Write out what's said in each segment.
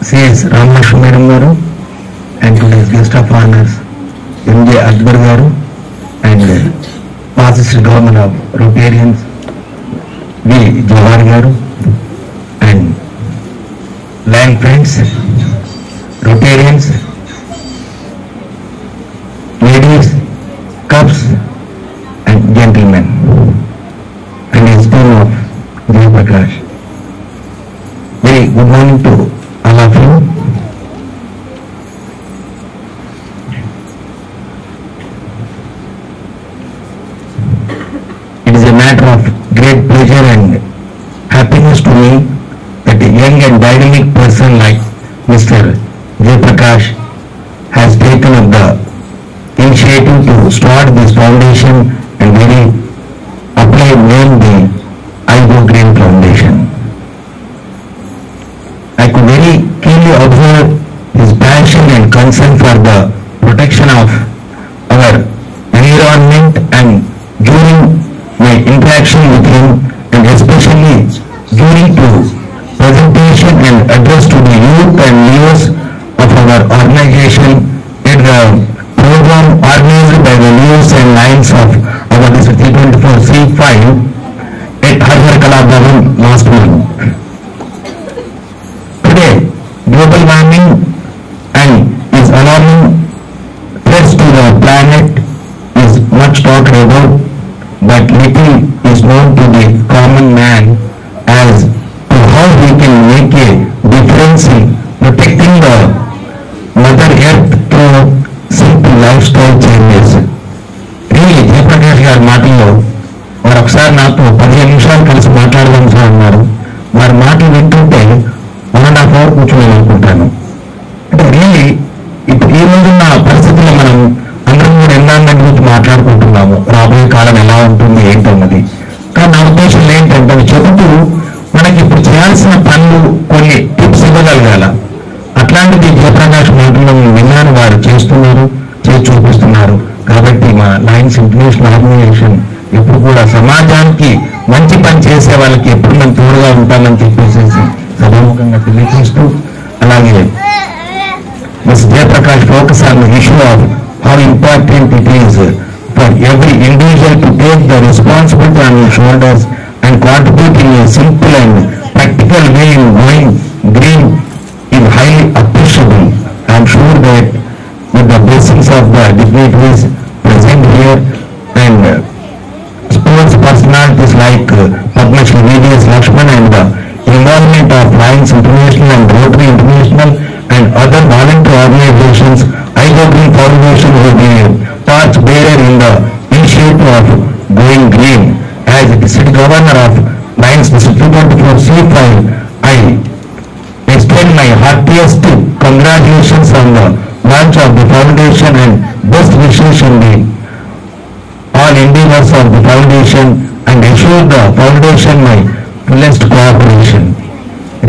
C.S. Ramalakshmi garu, and today's guest of honors, M.J. Akbar garu, and past government of Rotarians, V. Jawahar garu, and land friends, Rotarians, ladies, cubs, and gentlemen, and his team of Jai Prakash. Very good morning to all of you. It is a matter of great pleasure and happiness to me that a young and dynamic person like Mr. Jai Prakash has taken up the initiative to start this foundation and very aptly named the I Go Green Foundation. I could very keenly observe his passion and concern for the protection of our environment, and during my interaction with him, and especially during to presentation and address to the youth and leaders of our organization in the program organized by the leaders and lines of our District 324 C5 at Harhar Kala Bhavan last month. Today, global warming and is alarming threats to the planet is much talked about, but little is known to the common man as to how we can make a difference in protecting the Mother Earth through simple lifestyle changes. Really, Jai Prakash గారి మాటల్లో వారు ఒకసారి నాతో 15 నిమిషాలు కలిసి మాట్లాడదాం sir అన్నారు. వారి మాటలు వింటుంటే 1.5 hours కూర్చొని అనుకుంటాను. అంటే రియల్లీ ఇప్పుడు ఈ రోజున్న పరిస్థితుల్లో మనం అందరం కూడా ఎన్విరాన్మెంట్ గురించి మాట్లాడుకుంటున్నాము, రాబోయే కాలం ఎలా ఉంటుంది ఏంటన్నది. కానీ నా ఉద్దేశం ఏంటంటే అవి చెబుతూ మనకి ఇప్పుడు చేయాల్సిన పనులు కొన్ని టిప్స్ ఇవ్వగలగాల. అట్లాంటిది జయప్రకాష్ మాటల్లో విన్నాను, వారు చేస్తున్నారు, చేసి చూపిస్తున్నారు. కాబట్టి మా లయన్స్ ఇంటర్నేషనల్ ఆర్గనైజేషన్ ఎప్పుడు కూడా సమాజానికి మంచి పని చేసే వాళ్ళకి ఎప్పుడు మేము తోడుగా ఉంటామని చెప్పేసి సభాముఖంగా తెలియజేస్తూ, అలాగే miss Jayaprakash focus on the issue of how important it is for every individual to take the responsibility on his shoulders and contribute in a simple and practical way in going green is highly appreciable. I am sure that with the blessings of the dignitaries present here and sports personalities like Padma Shri V.D.S. Lakshman and the involvement of Lions International and Rotary International and other voluntary organizations, I Go Green Foundation will be a torch bearer in the initiative of going green. As the City Governor of Lions District 224 C5, I extend my heartiest congratulations on the launch of the foundation and best wishes in the all endeavors of the foundation, and assure the foundation my fullest cooperation.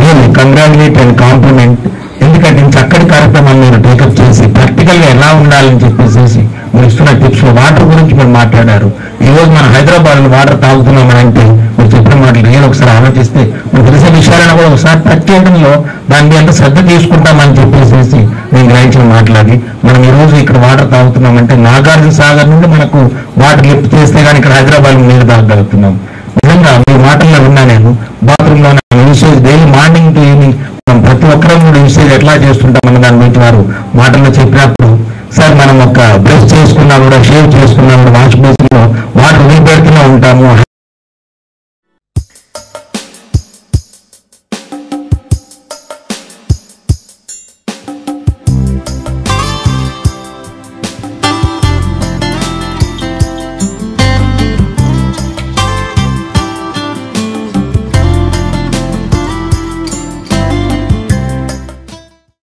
Really congratulate and compliment. ఎందుకంటే చక్కటి కార్యక్రమాన్ని మీరు take up చేసి ప్రాక్టికల్గా ఎలా ఉండాలని చెప్పేసి మీరు ఇస్తున్న టిప్స్. వాటర్ గురించి మీరు మాట్లాడారు. ఈరోజు మన హైదరాబాద్లో వాటర్ తాగుతున్నామనంటే మీరు చెప్పిన మాటలు నేను ఒకసారి ఆలోచిస్తే మీకు తెలిసే విషయాలను కూడా ఒకసారి టచ్ చేయడంలో దాని మీద శ్రద్ధ తీసుకుంటామని చెప్పేసి నేను గ్రహించిన మాట్లాడి మనం ఈరోజు ఇక్కడ వాటర్ తాగుతున్నామంటే నాగార్జున సాగర్ నుండి మనకు వాటర్ లిఫ్ట్ చేస్తే కానీ ఇక్కడ హైదరాబాద్ నీరు తాగలుగుతున్నాం. నిజంగా మీ మాటల్లో విన్నా నేను. బాత్రూంలో usage daily morning to evening మనం ప్రతి ఒక్కరం కూడా యూసేజ్ ఎట్లా చేస్తుంటామన్న దాని గురించి వారు మాటల్లో చెప్పినప్పుడు, సార్ మనం ఒక బ్రష్ చేసుకున్నా కూడా, షేవ్ చేసుకున్నా కూడా వాష్ బేసిన్ లో వాటర్ వదిలిపెడుతూనే ఉంటాము,